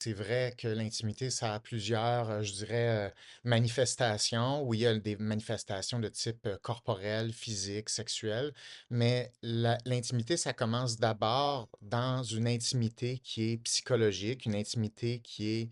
C'est vrai que l'intimité, ça a plusieurs, je dirais, manifestations. Oui, il y a des manifestations de type corporel, physique, sexuel, mais l'intimité, ça commence d'abord dans une intimité qui est psychologique, une intimité qui est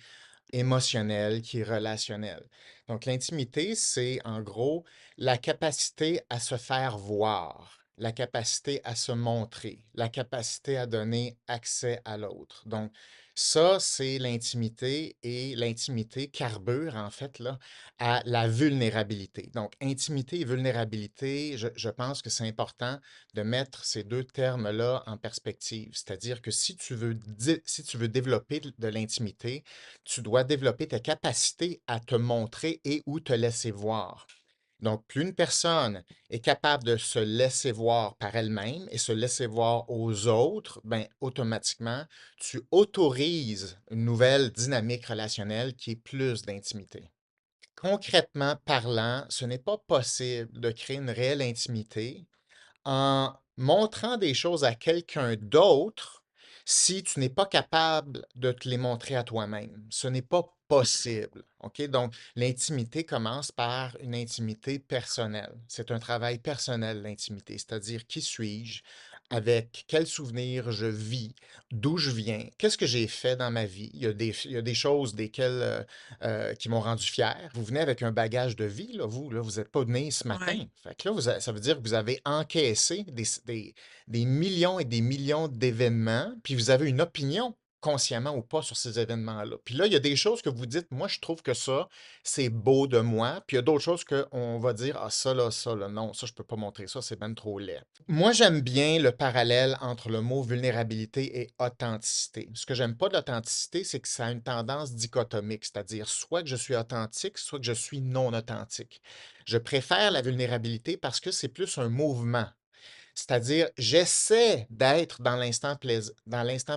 émotionnelle, qui est relationnelle. Donc, l'intimité, c'est en gros la capacité à se faire voir, la capacité à se montrer, la capacité à donner accès à l'autre. Donc, ça, c'est l'intimité et l'intimité carbure, en fait, là, à la vulnérabilité. Donc, intimité et vulnérabilité, je pense que c'est important de mettre ces deux termes-là en perspective. C'est-à-dire que si tu veux développer de l'intimité, tu dois développer ta capacité à te montrer et ou te laisser voir. Donc, plus une personne est capable de se laisser voir par elle-même et se laisser voir aux autres, ben, automatiquement, tu autorises une nouvelle dynamique relationnelle qui est plus d'intimité. Concrètement parlant, ce n'est pas possible de créer une réelle intimité en montrant des choses à quelqu'un d'autre si tu n'es pas capable de te les montrer à toi-même. Ce n'est pas possible. OK? Donc, l'intimité commence par une intimité personnelle. C'est un travail personnel, l'intimité, c'est-à-dire qui suis-je, avec quels souvenirs je vis, d'où je viens, qu'est-ce que j'ai fait dans ma vie. Il y a des choses qui m'ont rendu fier. Vous venez avec un bagage de vie, là, vous n'êtes pas né ce Ouais. matin. Fait que là, ça veut dire que vous avez encaissé des millions et des millions d'événements, puis vous avez une opinion, consciemment ou pas, sur ces événements-là. Puis là, il y a des choses que vous dites, moi, je trouve que ça, c'est beau de moi. Puis il y a d'autres choses qu'on va dire, ah, ça, là, non, ça, je peux pas montrer ça, c'est ben trop laid. Moi, j'aime bien le parallèle entre le mot vulnérabilité et authenticité. Ce que j'aime pas de l'authenticité, c'est que ça a une tendance dichotomique, c'est-à-dire soit que je suis authentique, soit que je suis non authentique. Je préfère la vulnérabilité parce que c'est plus un mouvement. C'est-à-dire, j'essaie d'être dans l'instant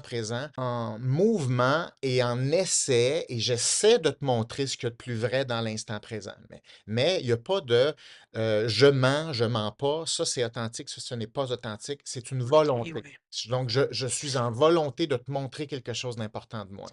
présent en mouvement et en essai, et j'essaie de te montrer ce qu'il y a de plus vrai dans l'instant présent. Mais il n'y a pas de je mens pas, ça c'est authentique, ça ce n'est pas authentique, c'est une OK, volonté. ouais. Donc, je suis en volonté de te montrer quelque chose d'important de moi.